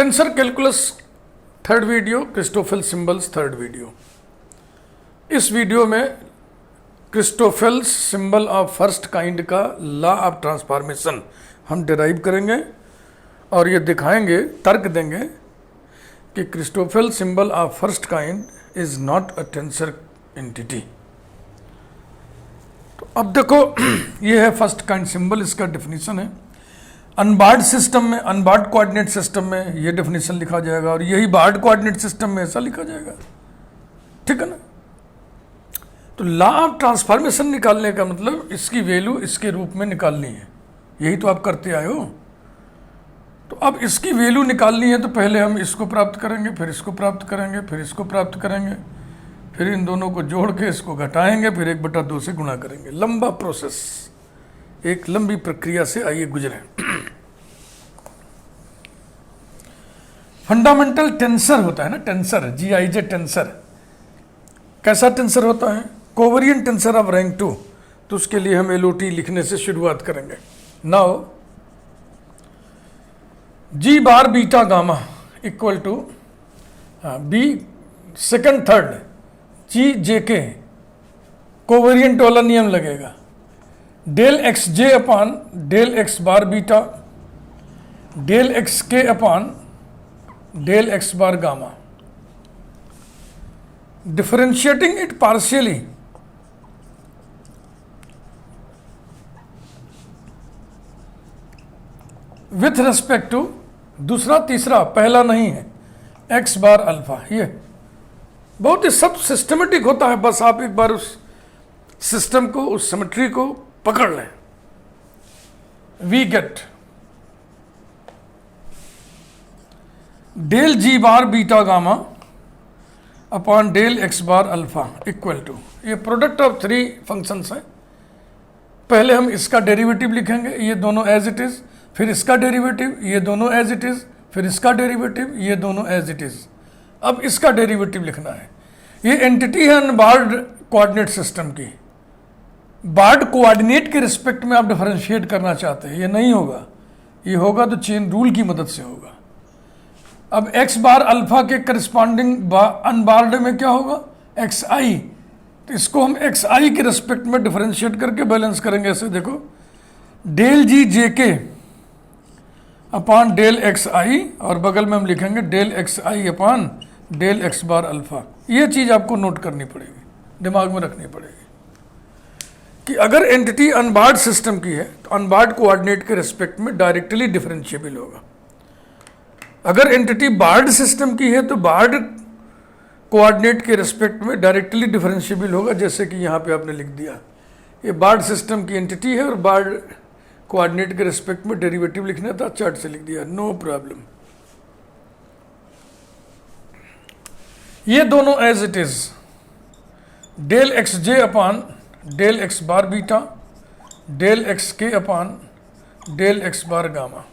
Tensor calculus third video, Christoffel symbols third video. इस video में Christoffel symbol of first kind का law of transformation हम derive करेंगे और ये दिखाएंगे, तर्क देंगे कि Christoffel symbol of first kind is not a tensor entity. तो अब देखो ये है फर्स्ट काइंड सिंबल, इसका डेफिनेशन है। अनबार्ड सिस्टम में, अनबार्ड कोऑर्डिनेट सिस्टम में ये डेफिनेशन लिखा जाएगा और यही बार्ड कोऑर्डिनेट सिस्टम में ऐसा लिखा जाएगा, ठीक है ना। तो लॉ ऑफ ट्रांसफॉर्मेशन निकालने का मतलब इसकी वैल्यू इसके रूप में निकालनी है, यही तो आप करते आए हो। तो अब इसकी वैल्यू निकालनी है तो पहले हम इसको प्राप्त करेंगे, फिर इसको प्राप्त करेंगे, फिर इसको प्राप्त करेंगे, फिर इन दोनों को जोड़ के इसको घटाएंगे, फिर 1/2 से गुणा करेंगे। लंबा प्रोसेस, एक लंबी प्रक्रिया से आइए गुजरें। फंडामेंटल टेंसर होता है ना, टेंसर, GIJ टेंसर। कैसा टेंसर होता है? Covariant tensor of rank 2। तो उसके लिए हम LOT लिखने से शुरुआत करेंगे। Now G bar beta gamma equal to B second third GJK, covariant वाला नियम लगेगा। Del XJ upon del X bar beta del XK upon del X bar gamma. Differentiating it partially with respect to दूसरा तीसरा, पहला नहीं है, X bar alpha. ये बहुत ही सब सिस्टमेटिक होता है, बस आप एक बार उस सिस्टम को, उस सिमेट्री को पकड़ लें। We get del G bar beta gamma upon del X bar alpha equal to, ये प्रोडक्ट ऑफ 3 फंक्शंस हैं। पहले हम इसका डेरिवेटिव लिखेंगे, ये दोनों एज इट इज, फिर इसका डेरिवेटिव, ये दोनों एज इट इज, फिर इसका डेरिवेटिव, ये दोनों एज इट इज। अब इसका डेरिवेटिव लिखना है। ये एंटिटी है अनबार्ड कोऑर्डिनेट सिस्टम की। बार्ड कोऑर्डिनेट के रिस्पेक्ट में आप डिफरेंशिएट करना चाहते हैं, ये नहीं होगा। ये होगा तो चेन रूल की मदद से होगा। अब X बार अल्फा के करस्पॉन्डिंग अनबार्ड में क्या होगा? XI। तो इसको हम XI के रिस्पेक्ट में डिफरेंशिएट करके बैलेंस करेंगे। ऐसे देखो, del GJK upon del XI और बगल में हम लिखेंगे del XI upon del X bar alpha. ये चीज़ आपको नोट करनी पड़ेगी, दिमाग में रखनी पड़ेगी कि अगर एंटिटी अनबार्ड सिस्टम की है तो अनबार्ड कोऑर्डिनेट के रिस्पेक्ट में डायरेक्टली डिफरेंशिएबल होगा। अगर एंटिटी बार्ड सिस्टम की है तो बार्ड कोऑर्डिनेट के रिस्पेक्ट में डायरेक्टली डिफरेंशिएबल होगा, जैसे कि यहाँ पे आपने लिख दिया। ये बार्ड सिस्टम की एंटिटी है और बार्ड कोऑर्डिनेट के रिस्पेक्ट में डेरिवेटिव लिखना था, चार्ट से लिख दिया, नो प्रॉब्लम। ये दोनों as it is, del XJ upon del X bar beta del XK upon del X bar gamma.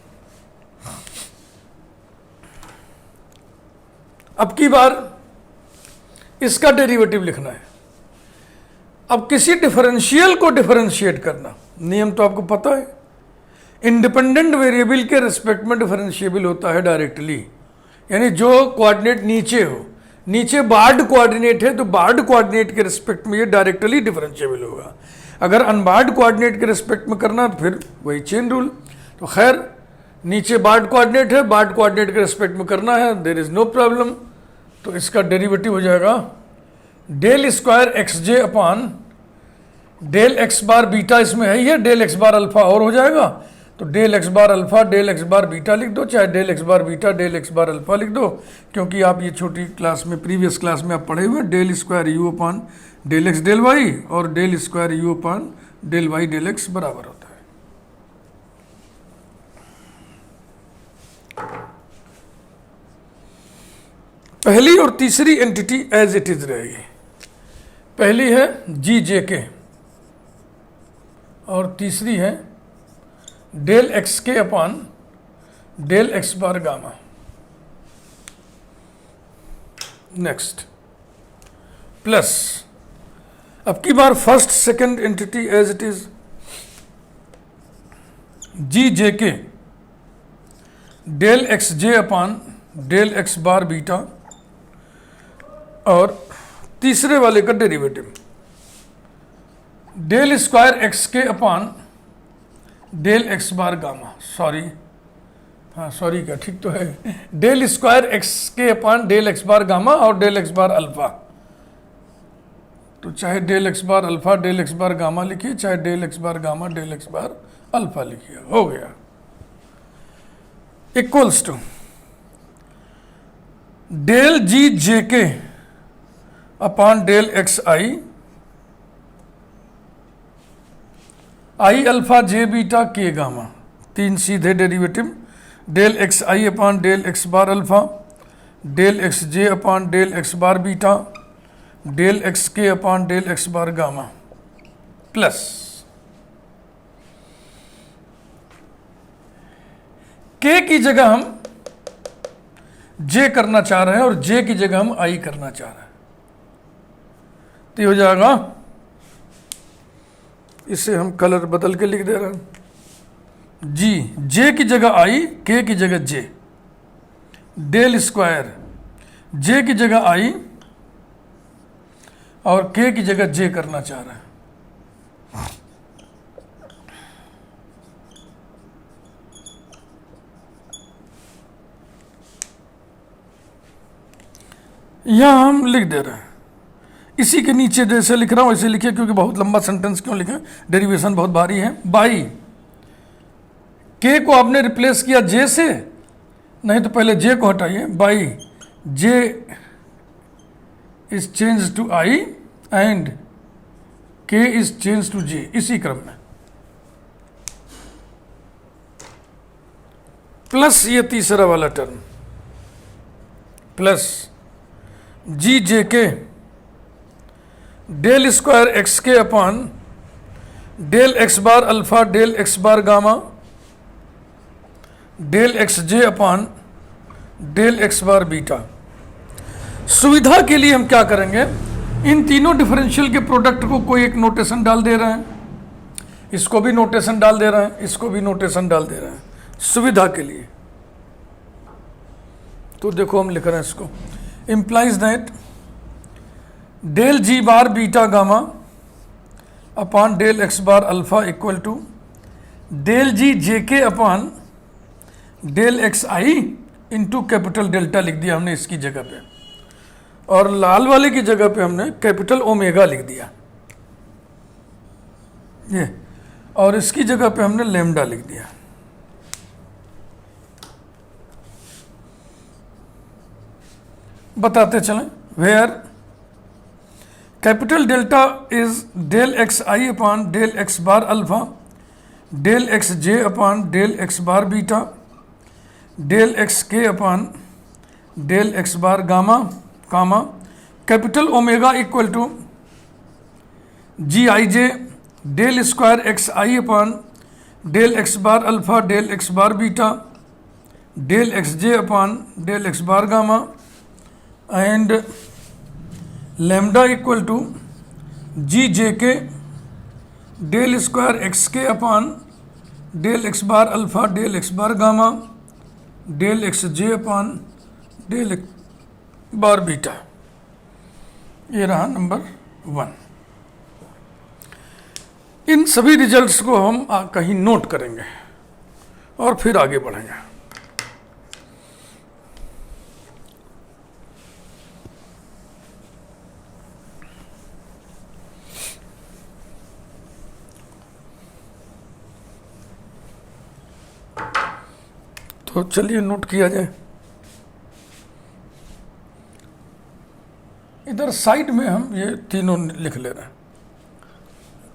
अब की बार इसका डेरिवेटिव लिखना है। अब किसी डिफरेंशियल को डिफरेंशिएट करना, नियम तो आपको पता है, इंडिपेंडेंट वेरिएबल के रिस्पेक्ट में डिफरेंशिएबल होता है डायरेक्टली। यानी जो कोऑर्डिनेट नीचे हो, नीचे बार्ड कोऑर्डिनेट है तो बार्ड कोऑर्डिनेट के रिस्पेक्ट में ये डायरेक्टली डिफरेंशिएबल होगा। अगर अनबार्ड कोऑर्डिनेट के रिस्पेक्ट में करना तो फिर वही चेन रूल। तो खैर, नीचे बार्ड कोऑर्डिनेट है, बार्ड कोऑर्डिनेट के रिस्पेक्ट में करना है, देयर इज नो प्रॉब्लम। तो इसका डेरिवेटिव हो जाएगा del square XJ upon del X bar beta, इसमें है ही है, डेल X बार अल्फा और हो जाएगा। तो del X bar alpha del X bar beta लिख दो, चाहे del X bar beta del X bar alpha लिख दो, क्योंकि आप ये छोटी क्लास में, प्रीवियस क्लास में आप पढ़े हुए del square U upon del X del Y और del square U upon del Y del X बराबर होता है। पहली और तीसरी एंटिटी एज इट इज रहेगी। पहली है GJK और तीसरी है del XK upon del X bar gamma. Next plus, अब की बार first second entity as it is GJK del XJ upon del x bar beta, और तीसरे वाले का डेरिवेटिव डेल स्क्वायर एक्स के upon del x bar gamma, sorry क्या ठीक तो है, डेल स्क्वायर एक्स के upon del x bar gamma और डेल एक्स बार अल्फा। तो चाहे del x bar alpha del x bar gamma लिखिए, चाहे del x bar gamma del x bar alpha लिखिए, हो गया। इक्वल्स टू डेल जी जे के upon del x I alpha J beta K gamma, 3 सीधे derivative del x आई upon del x bar alpha, del x जे upon del x bar beta, del x के upon del x bar gamma, plus K की जगह हम जे करना चाह रहे हैं और जे की जगह हम आई करना चाह रहे हैं, तो हो जाएगा, इसे हम कलर बदल के लिख दे रहे हैं, जी जे की जगह आई, के की जगह जे, डेल स्क्वायर जे की जगह आई और के की जगह जे करना चाह रहे हैं। यहां हम लिख दे रहे हैं, इसी के नीचे जैसे लिख रहा हूं ऐसे लिखिए, क्योंकि बहुत लंबा सेंटेंस क्यों लिखें, डेरिवेशन बहुत भारी है। बाई के को आपने रिप्लेस किया जे से, नहीं तो पहले जे को हटाइए, by J is change to I and K is change to J, इसी क्रम में, प्लस ये तीसरा वाला टर्म प्लस जी जे के डेल स्क्वायर एक्स के upon del x bar alpha del x bar gamma del x जे upon del x bar beta. सुविधा के लिए हम क्या करेंगे, इन तीनों डिफरेंशियल के प्रोडक्ट को कोई एक नोटेशन डाल दे रहे हैं, इसको भी नोटेशन डाल दे रहे हैं, इसको भी नोटेशन डाल दे रहे हैं, सुविधा के लिए। तो देखो हम लिख रहे हैं इसको, implies that del ji bar beta gamma upon del x bar alpha equal to del जी जे के अपान डेल एक्स आई इंटू कैपिटल डेल्टा लिख दिया हमने इसकी जगह पे, और लाल वाले की जगह पे हमने कैपिटल ओमेगा लिख दिया ये, और इसकी जगह पे हमने लेमडा लिख दिया। बताते चलें, where capital delta is del x I upon del x bar alpha del x J upon del x bar beta del x के upon del x bar gamma comma capital omega equal to ji I J del square x I upon del x bar alpha del x bar beta del x J upon del x bar gamma and lambda equal to g J k del square X के upon del x bar alpha del x bar gamma del x जे upon del x bar beta. ये रहा number 1। इन सभी results को हम कहीं note करेंगे और फिर आगे बढ़ेंगे। तो चलिए नोट किया जाए। इधर साइड में हम ये तीनों लिख ले रहे हैं।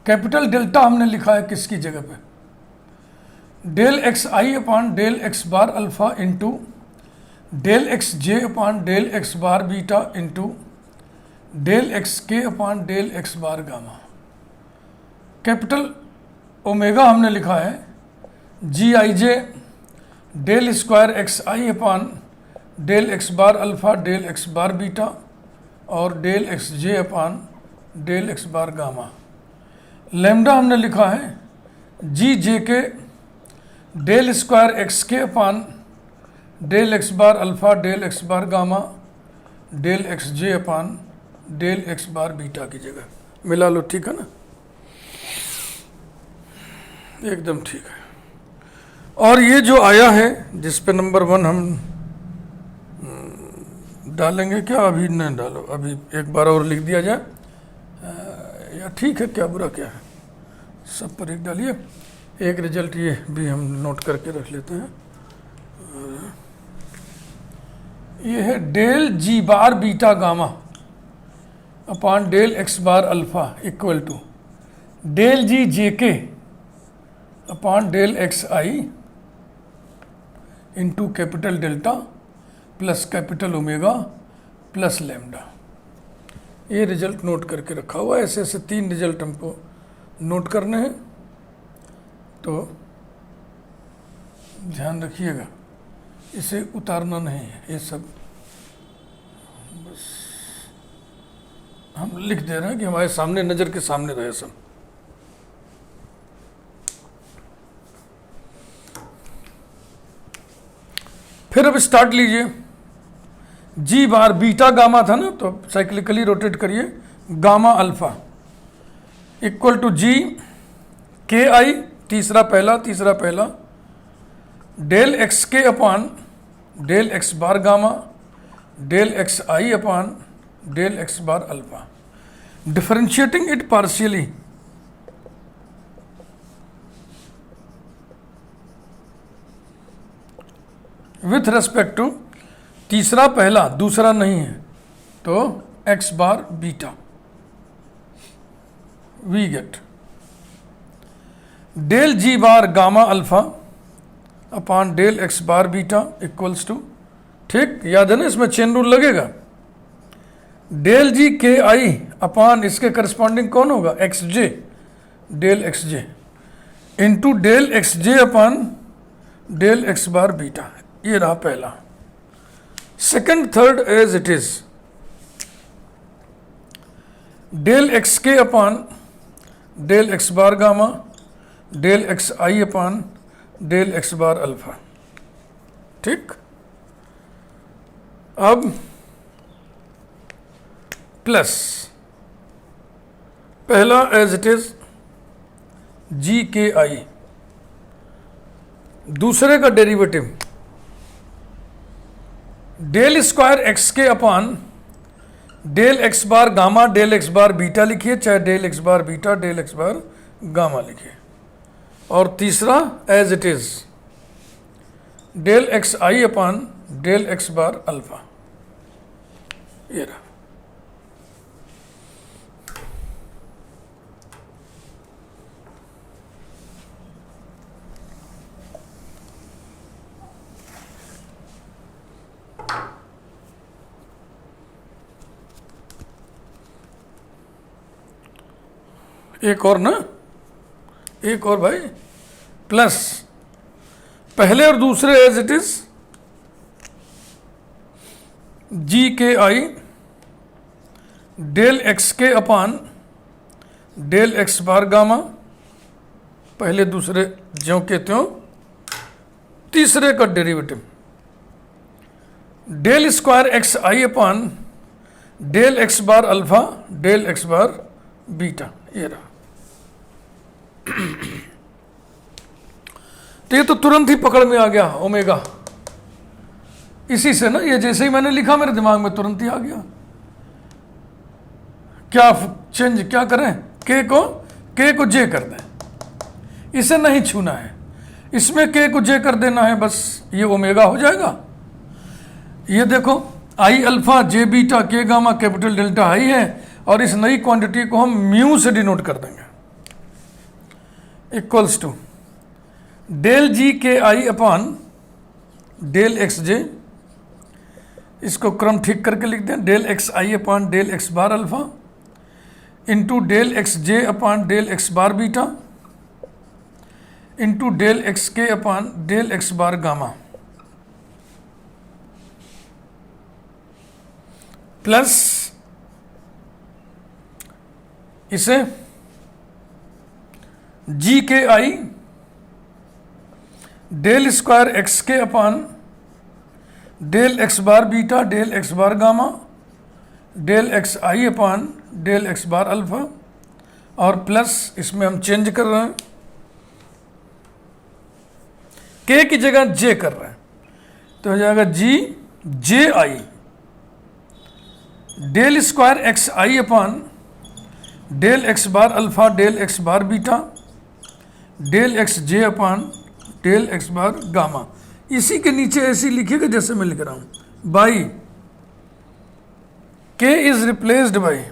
कैपिटल डेल्टा हमने लिखा है किसकी जगह पे, डेल एक्स आई upon del x bar alpha into del x जे upon del x bar beta into del x के upon del x bar gamma. Capital omega हमने लिखा है जी आई जे डेल स्क्वायर एक्स आई upon del x bar alpha del x bar beta और del x जे upon del x bar gamma. Lambda हमने लिखा है जी जे k del square X के upon del x bar alpha del x bar gamma del x जे upon del x bar beta की जगह मिला लो, ठीक है ना, एकदम ठीक है। और ये जो आया है जिस पे नंबर 1 हम डालेंगे, क्या अभी नहीं डालो, अभी एक बार और लिख दिया जाए, या ठीक है, क्या बुरा क्या है, सब पर एक डालिए। एक रिजल्ट ये भी हम नोट करके रख लेते हैं, ये है del ji bar beta gamma upon del x bar alpha equal to del जी जे के अपान डेल एक्स आई into capital delta plus capital omega plus lambda. ये रिजल्ट नोट करके रखा हुआ है। ऐसे ऐसे 3 रिजल्ट हमको नोट करने हैं, तो ध्यान रखिएगा, इसे उतारना नहीं है, ये सब बस हम लिख दे रहे हैं कि हमारे सामने, नज़र के सामने रहे सब। फिर अब स्टार्ट लीजिए। जी बार बीटा गामा था ना, तो साइक्लिकली रोटेट करिए, gamma alpha equal to G के आई, तीसरा पहला डेल एक्स के upon del x bar gamma del x I upon del x bar alpha, differentiating it partially with respect to तीसरा पहला, दूसरा नहीं है, तो X bar beta, we get del ji bar gamma alpha upon del x bar beta equals to, ठीक, याद है ना, इसमें चेन रूल लगेगा, डेल जी के आई अपान इसके करस्पॉन्डिंग कौन होगा, एक्स जे, डेल एक्स जे इंटू डेल एक्स जे upon del x bar beta. ये रहा पहला। Second third as it is, del x के upon del x bar gamma del x आई upon del x bar alpha, ठीक। अब plus पहला as it is जी के आई, दूसरे का डेरिवेटिव डेल स्क्वायर एक्स के upon del x bar gamma del x bar beta लिखिए, चाहे del x bar beta del x bar gamma लिखिए, और तीसरा as it is del x I upon del x bar alpha. ये रहा। एक और ना, एक और भाई, प्लस पहले और दूसरे एज इट इज जी के आई डेल एक्स के upon del x bar gamma, पहले दूसरे ज्यों के त्यों, तीसरे का डेरिवेटिव डेल स्क्वायर एक्स आई upon del x bar alpha del x bar beta. ये रहा। तो ये तो तुरंत ही पकड़ में आ गया ओमेगा, इसी से ना, ये जैसे ही मैंने लिखा मेरे दिमाग में तुरंत ही आ गया। क्या चेंज क्या करें, के को जे कर दें, इसे नहीं छूना है, इसमें के को जे कर देना है, बस ये ओमेगा हो जाएगा। ये देखो आई alpha J beta K gamma capital delta आई है, और इस नई क्वांटिटी को हम म्यू से डिनोट कर देंगे, इक्वल्स टू डेल जी के आई अपान डेल एक्स जे, इसको क्रम ठीक करके लिख दें, डेल एक्स आई upon del x bar alpha into del x जे upon del x bar beta into del x के upon del x bar gamma, plus इसे जी के आई डेल स्क्वायर एक्स के upon del x bar beta del x bar gamma del x आई upon del x bar alpha, और plus इसमें हम change कर रहे हैं, के की जगह जे कर रहे हैं, तो हो जाएगा जी जे आई डेल स्क्वायर एक्स आई upon del x bar alpha del x bar beta del x जे upon del x bar gamma. इसी के नीचे ऐसे लिखिएगा जैसे मैं लिख रहा हूं, बाई के इज रिप्लेस्ड बाई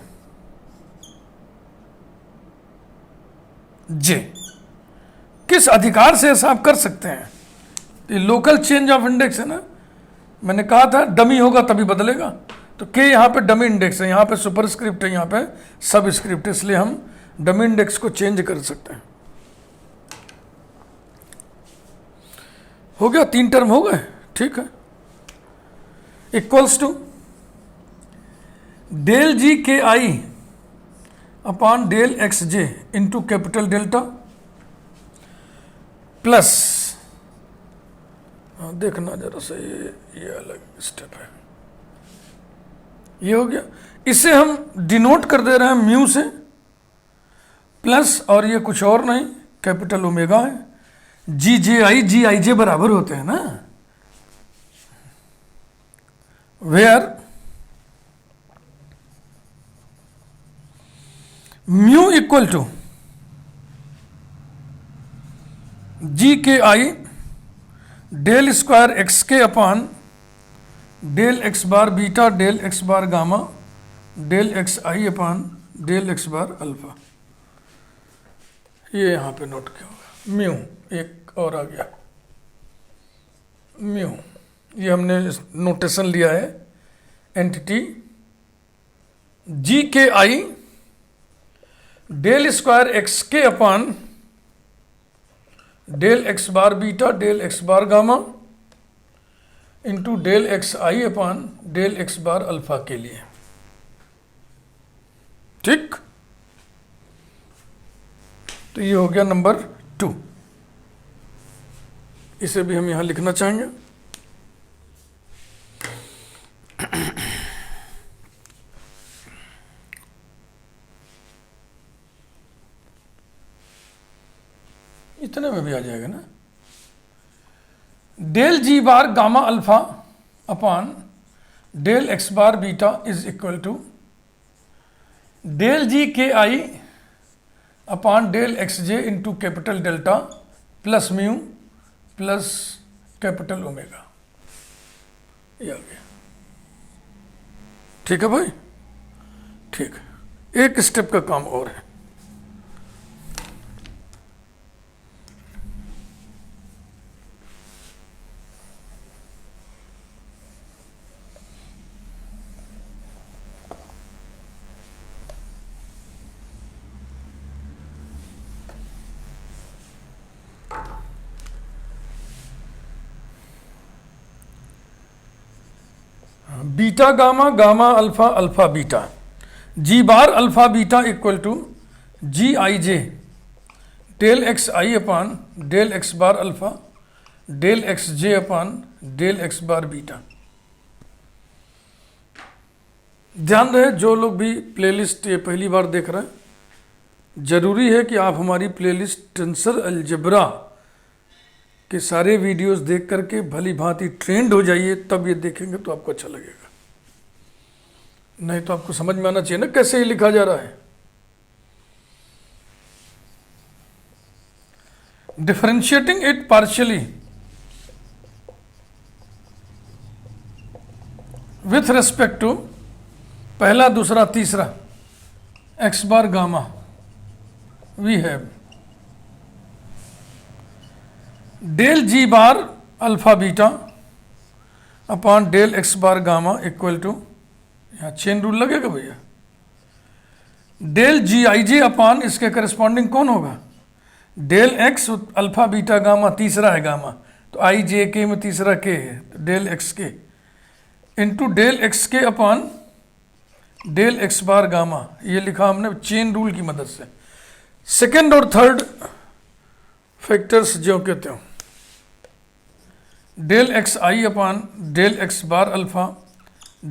जे। किस अधिकार से ऐसा आप कर सकते हैं? ये लोकल चेंज ऑफ इंडेक्स है ना, मैंने कहा था डमी होगा तभी बदलेगा, तो के यहाँ पे डमी इंडेक्स है, यहाँ पे सुपरस्क्रिप्ट है, यहाँ पे सब स्क्रिप्ट, इसलिए हम डमी इंडेक्स को चेंज कर सकते हैं। हो गया, 3 टर्म हो गए, ठीक है। इक्वल्स टू डेल जी के i upon del x J into capital delta plus, देखना जरा से, ये अलग स्टेप है, ये हो गया। इसे हम डिनोट कर दे रहे हैं म्यू से, प्लस, और ये कुछ और नहीं कैपिटल ओमेगा है, जी जे आई जे बराबर होते हैं ना, where mu equal to G के आई डेल स्क्वायर एक्स के upon del x bar beta del x bar gamma del x आई upon del x bar alpha. ये यहाँ पे नोट किया होगा, म्यू एक और आ गया म्यू, ये हमने नोटेशन लिया है, एंटिटी जी के आई डेल स्क्वायर एक्स के upon del x bar beta del x bar gamma into del x आई upon del x bar alpha के लिए, ठीक। तो ये हो गया नंबर 2, इसे भी हम यहां लिखना चाहेंगे। इतने में भी आ जाएगा ना, del ji bar gamma alpha upon del x bar beta is equal to del g के आई अपान डेल एक्स जे into capital delta plus mu plus capital omega. ये आ गया, ठीक है भाई, ठीक है। एक स्टेप का काम और है, beta gamma gamma alpha alpha beta G bar alpha beta equal to ji I J del x I upon del x bar alpha del x J upon del x bar beta. ध्यान रहे जो लोग भी playlist ये पहली बार देख रहे हैं, जरूरी है कि आप हमारी प्लेलिस्ट टेंसर अलजेब्रा के सारे वीडियोस देख करके भली भांति ट्रेंड हो जाइए, तब ये देखेंगे तो आपको अच्छा लगेगा। नहीं तो आपको समझ में आना चाहिए ना कैसे ये लिखा जा रहा है। Differentiating it partially with respect to पहला दूसरा तीसरा X bar gamma, we have del ji bar alpha beta upon del x bar gamma equal to, यहाँ चेन रूल लगेगा भैया, डेल जी आई जे अपॉन इसके करस्पॉन्डिंग कौन होगा, del X alpha beta gamma, तीसरा है गामा तो आई जे के में तीसरा के है तो डेल एक्स के इंटू डेल एक्स के upon del x bar gamma. ये लिखा हमने चेन रूल की मदद से। सेकेंड और थर्ड फैक्टर्स जो कहते हो, डेल एक्स आई upon del x bar alpha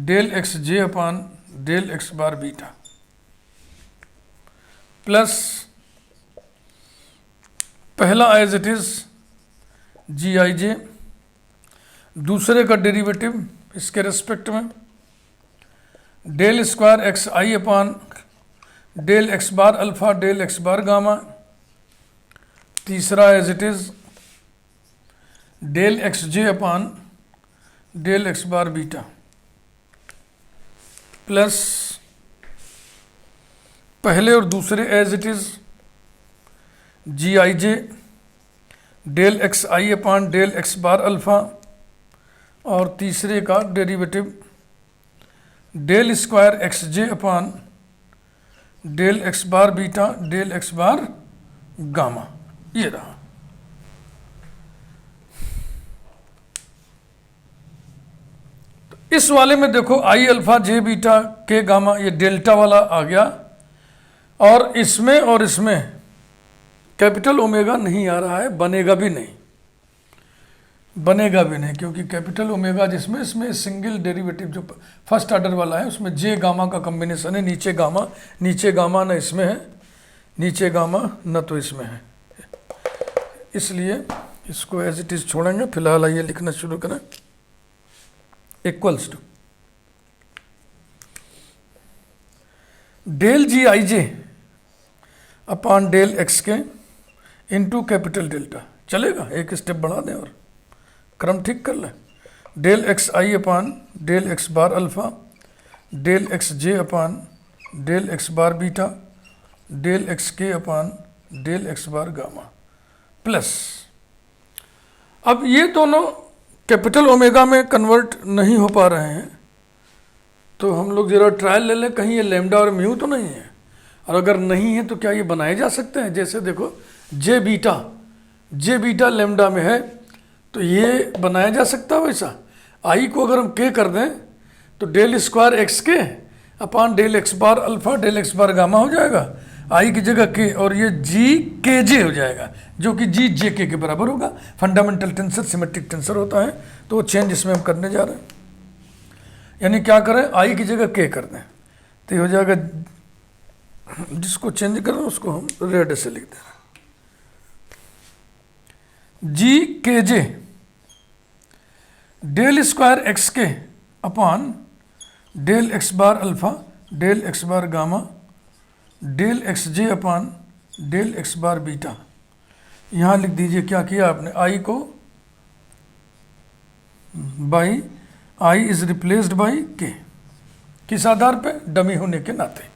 del x जे upon del x bar beta plus पहला as it is G I J, दूसरे का डेरिवेटिव इसके रेस्पेक्ट में डेल स्क्वायर एक्स आई upon del x bar alpha del x bar gamma, तीसरा as it is del x J upon del x bar beta plus पहले और दूसरे as it is G I J del x I upon del x bar alpha और तीसरे का derivative del square x जे upon del x bar beta del x bar gamma. ये रहा। तो इस वाले में देखो आई alpha J beta K gamma, ये डेल्टा वाला आ गया, और इसमें कैपिटल ओमेगा नहीं आ रहा है, बनेगा भी नहीं क्योंकि कैपिटल ओमेगा जिसमें इसमें सिंगल डेरिवेटिव जो फर्स्ट ऑर्डर वाला है उसमें जे गामा का कॉम्बिनेशन है, नीचे गामा न इसमें है, नीचे गामा न तो इसमें है, इसलिए इसको एज इट इज छोड़ेंगे। फिलहाल आइए लिखना शुरू करें। Equals to del ji I J upon del x के इंटू कैपिटल डेल्टा। चलेगा, एक स्टेप बढ़ा दें और क्रम ठीक कर लें। डेल एक्स आई upon del x bar alpha del x जे upon del x bar beta del x के upon del x bar gamma plus, अब ये दोनों कैपिटल ओमेगा में कन्वर्ट नहीं हो पा रहे हैं, तो हम लोग जरा ट्रायल ले लें, कहीं ये लैम्डा और म्यू तो नहीं है, और अगर नहीं है तो क्या ये बनाए जा सकते हैं। जैसे देखो जे बीटा लैम्डा में है तो ये बनाया जा सकता है वैसा। आई को अगर हम के कर दें तो डेल स्क्वायर एक्स के upon del x bar alpha del x bar gamma हो जाएगा, आई की जगह के, और ये जी के जे हो जाएगा जो कि जी जे के बराबर होगा। फंडामेंटल टेंसर सिमेट्रिक टेंसर होता है, तो वो चेंज इसमें हम करने जा रहे हैं। यानी क्या करें, आई की जगह के कर दें तो ये हो जाएगा, जिसको चेंज करें उसको हम रेड से लिख दें, जी के जे डेल स्क्वायर एक्स के upon del x bar alpha del x bar gamma del x जे upon del x bar beta. यहाँ लिख दीजिए क्या किया आपने, आई को by I is replaced by के, किस आधार पे, डमी होने के नाते।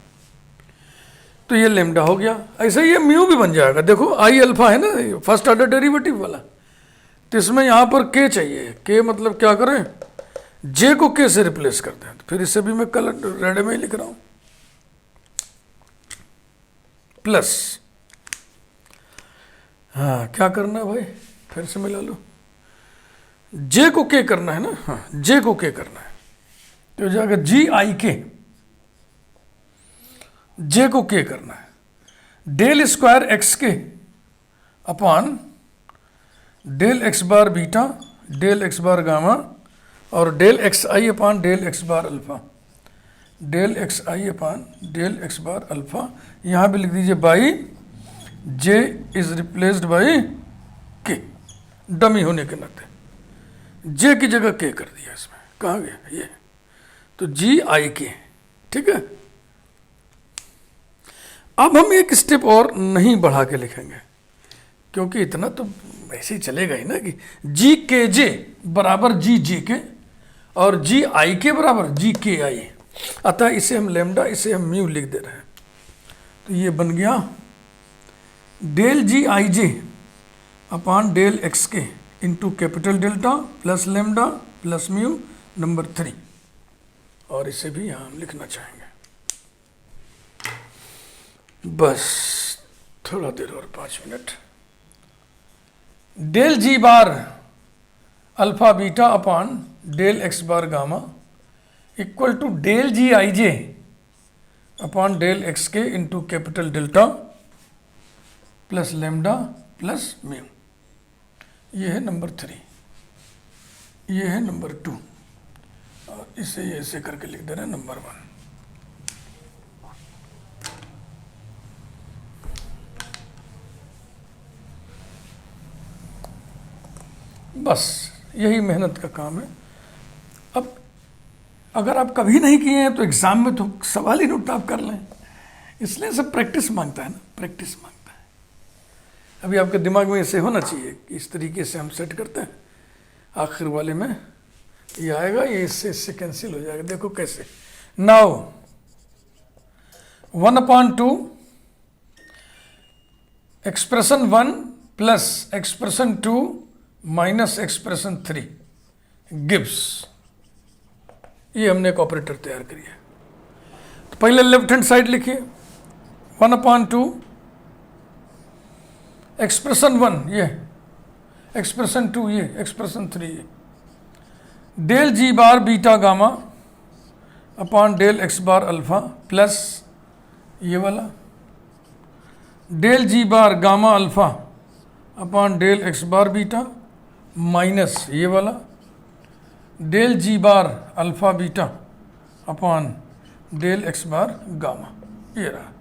तो ये लेमडा हो गया। ऐसे ही ये म्यू भी बन जाएगा। देखो आई अल्फा है ना, फर्स्ट ऑर्डर डेरिवेटिव वाला, तो इसमें यहाँ पर के चाहिए। के मतलब क्या करें, जे को के से रिप्लेस करते हैं। तो फिर इसे भी मैं कलर रेड में ही लिख रहा हूँ, प्लस, हाँ क्या करना है भाई, फिर से मिला लो, जे को के करना है ना, हाँ जे को के करना है, तो हो जाएगा जी आई के, जे को के करना है, डेल स्क्वायर एक्स के upon del x bar beta del x bar gamma और डेल एक्स आई upon del x bar alpha, del x आई upon del x bar alpha. यहाँ भी लिख दीजिए by J is replaced by के, dummy होने के नाते जे की जगह के कर दिया इसमें। कहाँ गया ये, तो जी आई के, ठीक है। अब हम एक स्टेप और नहीं बढ़ा के लिखेंगे, क्योंकि इतना तो ऐसे ही चलेगा ही ना कि जी के जे बराबर जी जे के और जी आई के बराबर जी के आई। अतः इसे हम लेमडा, इसे हम म्यू लिख दे रहे हैं। तो ये बन गया डेल जी आई जे अपान डेल एक्स के into capital delta plus lambda plus mu number 3, और इसे भी यहाँ हम लिखना चाहेंगे। बस थोड़ा देर और 5 minute. Del ji bar alpha beta upon del x bar gamma equal to del ji I J upon del x के into capital delta plus lambda plus mu. ये है नंबर 3। ये है नंबर 2, और इसे ये ऐसे करके लिख दे रहे हैं नंबर 1। बस यही मेहनत का काम है। अब अगर आप कभी नहीं किए हैं तो एग्जाम में तो सवाल ही नोट आप कर लें, इसलिए सब प्रैक्टिस मांगता है ना, प्रैक्टिस मांगता है। अभी आपके दिमाग में ऐसे होना चाहिए कि इस तरीके से हम सेट करते हैं, आखिर वाले में ये आएगा, ये इससे कैंसिल हो जाएगा। देखो कैसे। Now 1/2 expression 1 plus expression 2 minus expression 3 gives, ये हमने एक ऑपरेटर तैयार करी है। तो पहले लेफ्ट हैंड साइड लिखिए 1/2 एक्सप्रेशन 1 ये, एक्सप्रेशन 2 ये, एक्सप्रेशन 3 ये, डेल जी bar beta gamma upon del x bar alpha plus ये वाला डेल जी bar gamma alpha upon del x bar beta minus ये वाला डेल जी bar alpha beta upon del x bar gamma, ये रहा,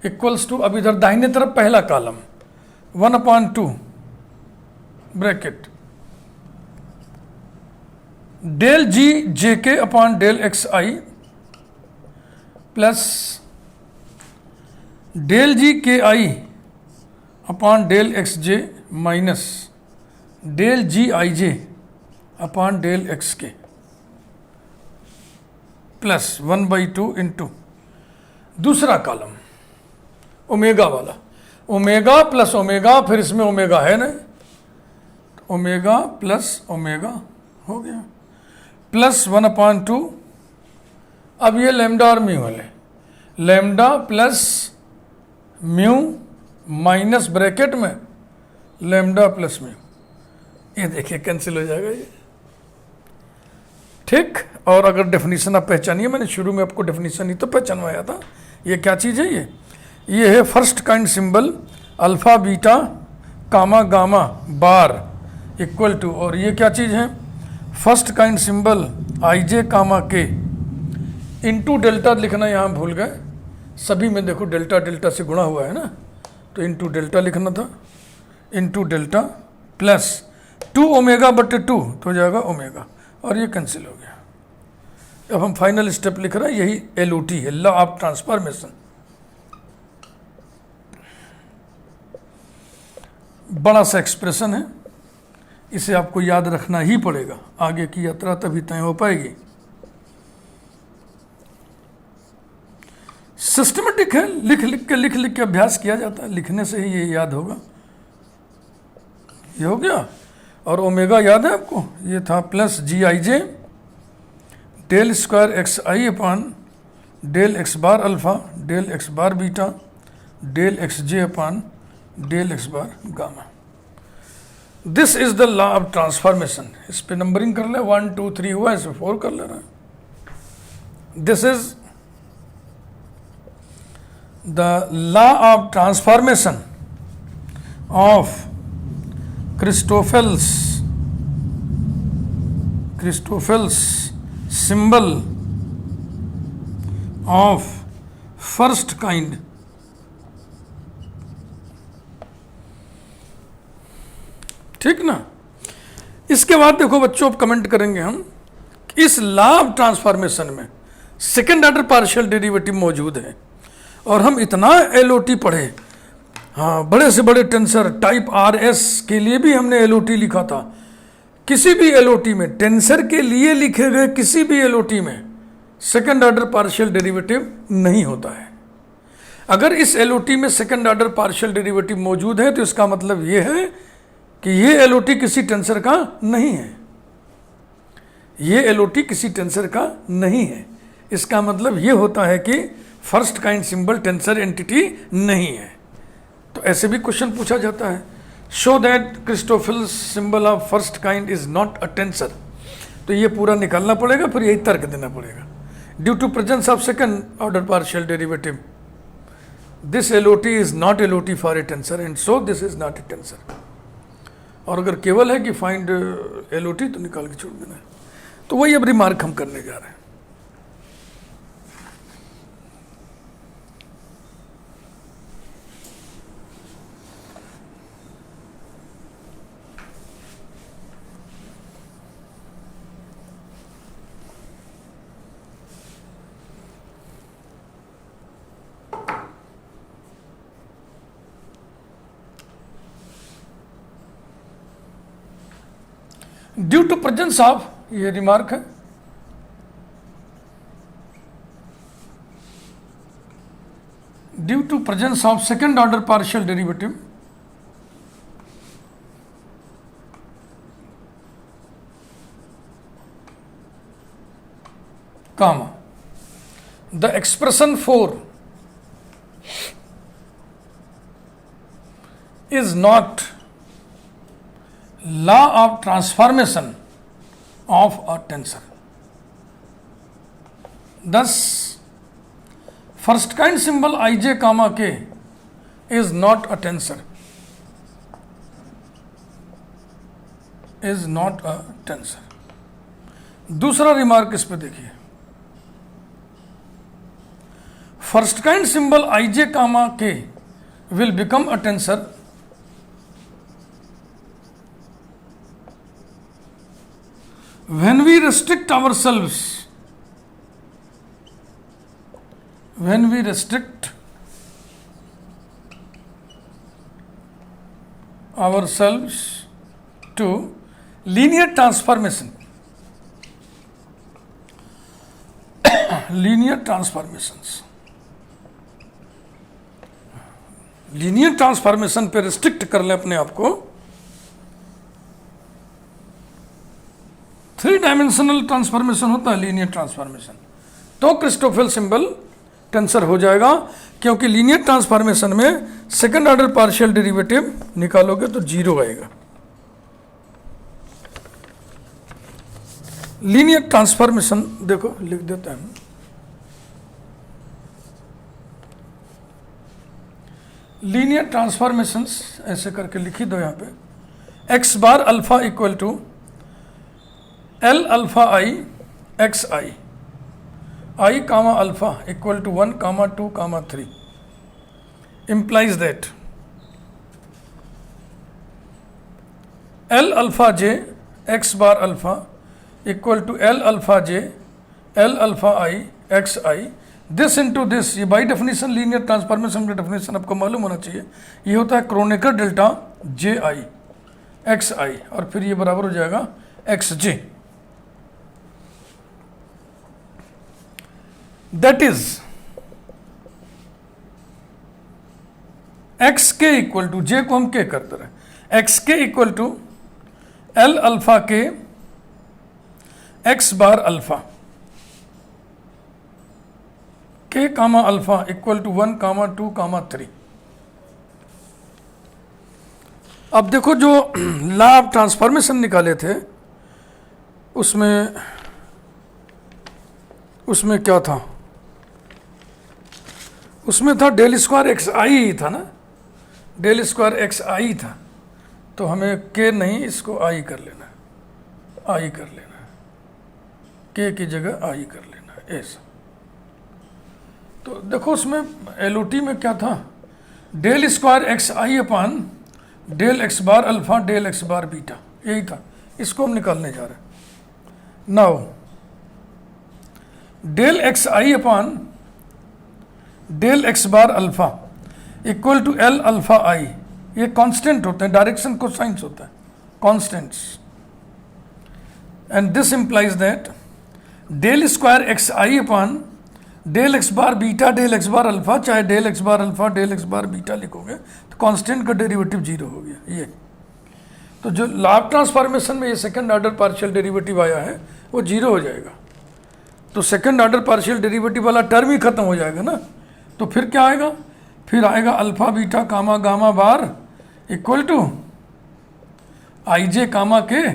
equals to, अब इधर दाहिने तरफ पहला column 1/2 bracket del ji J k upon del x i plus del g के i upon del x j minus del ji I J upon del x के plus 1/2 into दूसरा कॉलम ओमेगा वाला, omega plus omega, फिर इसमें omega है नहीं, omega plus omega हो गया, प्लस 1/2, अब ये लेमडा और म्यू वाले, lambda plus mu minus bracket में लेमडा प्लस म्यू, ये देखिए कैंसिल हो जाएगा ये, ठीक। और अगर डेफिनेशन आप पहचानिए, मैंने शुरू में आपको डेफिनेशन ही तो पहचानवाया था। ये क्या चीज़ है, ये है first kind symbol alpha beta comma gamma bar equal to, और ये क्या चीज़ है, first kind symbol I J comma K into delta लिखना यहाँ भूल गए, सभी में देखो डेल्टा डेल्टा से गुणा हुआ है ना, तो इंटू डेल्टा लिखना था, इंटू डेल्टा प्लस 2 ओमेगा बटे 2 तो हो जाएगा ओमेगा, और ये कैंसिल हो गया। अब हम फाइनल स्टेप लिख रहे हैं, यही LOT है, लॉ ऑफ ट्रांसफॉर्मेशन। बड़ा सा एक्सप्रेशन है, इसे आपको याद रखना ही पड़ेगा, आगे की यात्रा तभी तय हो पाएगी। सिस्टमेटिक है, लिख के अभ्यास किया जाता है, लिखने से ही ये याद होगा। ये हो गया, और ओमेगा याद है आपको, ये था plus G I J del square x I upon del x bar alpha del x bar beta del x J upon del x bar gamma. This is the law of transformation. इस पे numbering कर ले, 1 2 3 हुआ, इसे 4 कर ले रहा है। This is the law of transformation of Christoffel's symbol of first kind ठीक ना। इसके बाद देखो बच्चों, अब कमेंट करेंगे हम, इस लॉ ऑफ ट्रांसफॉर्मेशन में सेकेंड ऑर्डर पार्शियल डेरिवेटिव मौजूद है, और हम इतना LOT पढ़े, हाँ, बड़े से बड़े टेंसर टाइप RS के लिए भी हमने LOT लिखा था। किसी भी LOT में, टेंसर के लिए लिखे गए किसी भी LOT में सेकंड ऑर्डर पार्शियल डेरिवेटिव नहीं होता है। अगर इस LOT में सेकंड ऑर्डर पार्शियल डेरिवेटिव मौजूद है तो इसका मतलब ये है कि ये LOT किसी टेंसर का नहीं है, ये LOT किसी टेंसर का नहीं है। इसका मतलब ये होता है कि first kind symbol tensor entity नहीं है। तो ऐसे भी क्वेश्चन पूछा जाता है, show that Christoffel's symbol of first kind is not a tensor. तो ये पूरा निकालना पड़ेगा, फिर यही तर्क देना पड़ेगा। Due to presence of second order partial derivative this LOT is not LOT for a tensor and so this is not a tensor. और अगर केवल है कि फाइंड LOT तो निकाल के छोड़ देना है। तो वही अब रिमार्क हम करने जा रहे हैं। ड्यू टू प्रेजेंस ऑफ, ये रिमार्क है, due to presence of second order partial derivative comma the expression for is not law of transformation of a tensor. Thus first kind symbol ij comma k is not a tensor, is not a tensor. दूसरा remark इस पे देखिए, first kind symbol ij comma k will become a tensor when we restrict ourselves, when we restrict ourselves to linear transformation, linear transformations, linear transformation पे restrict कर लें अपने आप को, 3 डायमेंशनल ट्रांसफॉर्मेशन होता है लीनियर ट्रांसफॉर्मेशन, तो क्रिस्टोफेल सिंबल टेंसर हो जाएगा, क्योंकि लीनियर ट्रांसफॉर्मेशन में सेकंड ऑर्डर पार्शियल डेरिवेटिव निकालोगे तो 0 आएगा। लीनियर ट्रांसफॉर्मेशन देखो लिख देते हैं, लीनियर ट्रांसफॉर्मेशंस ऐसे करके लिखी दो यहाँ पे, X bar alpha equal to L alpha I X I comma alpha equal to 1 comma 2 comma 3 implies that L alpha j x bar alpha equal to L alpha j L alpha i x I, this into this, ये by definition linear transformation का definition आपको मालूम होना चाहिए, ये होता है Kronecker delta J I X I, और फिर ये बराबर हो जाएगा X J. That is X K equal to, J को हम के करते रहे, X K equal to L alpha K X bar alpha k comma alpha equal to 1 comma 2 comma 3। अब देखो जो लॉ ऑफ ट्रांसफॉर्मेशन निकाले थे उसमें क्या था, उसमें था डेल स्क्वायर एक्स आई था ना, डेल स्क्वायर एक्स आई था, तो हमें k नहीं इसको आई कर लेना है, आई कर लेना है, k की जगह आई कर लेना है ऐसा। तो देखो उसमें LOT में क्या था, डेल स्क्वायर एक्स आई upon del x bar alpha del x bar beta, यही था, इसको हम निकालने जा रहे हैं। Now del x I upon del x bar alpha equal to L alpha i, ये कांस्टेंट होते हैं, डायरेक्शन को साइंस होता है, constants, and this implies that del square x I upon del x bar beta del x bar alpha, चाहे del x bar alpha del x bar beta लिखोगे तो constant का derivative 0 हो गया। ये तो जो लॉ ऑफ ट्रांसफॉर्मेशन में ये सेकंड ऑर्डर पार्शियल डेरिवेटिव आया है वो 0 हो जाएगा, तो सेकंड ऑर्डर पार्शियल डेरिवेटिव वाला टर्म ही खत्म हो जाएगा ना। तो फिर क्या आएगा, फिर आएगा alpha beta comma gamma bar equal to i J comma k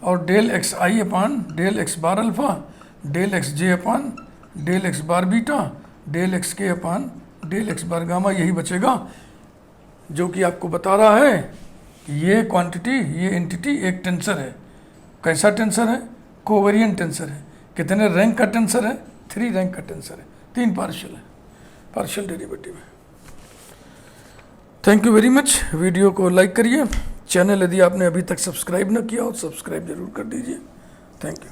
और डेल एक्स आई upon del x bar alpha del x जे upon del x bar beta del x के upon del x bar gamma, यही बचेगा, जो कि आपको बता रहा है कि ये क्वांटिटी ये एंटिटी एक टेंसर है, कैसा टेंसर है? कोवेरिएंट टेंसर है। कितने रैंक का टेंसर है? 3 रैंक का टेंसर है। 3 पार्शियल है, पार्शियल डेरिवेटिव है। Thank you very much. Video को लाइक करिए, चैनल यदि आपने अभी तक सब्सक्राइब न किया हो सब्सक्राइब जरूर कर दीजिए। Thank you.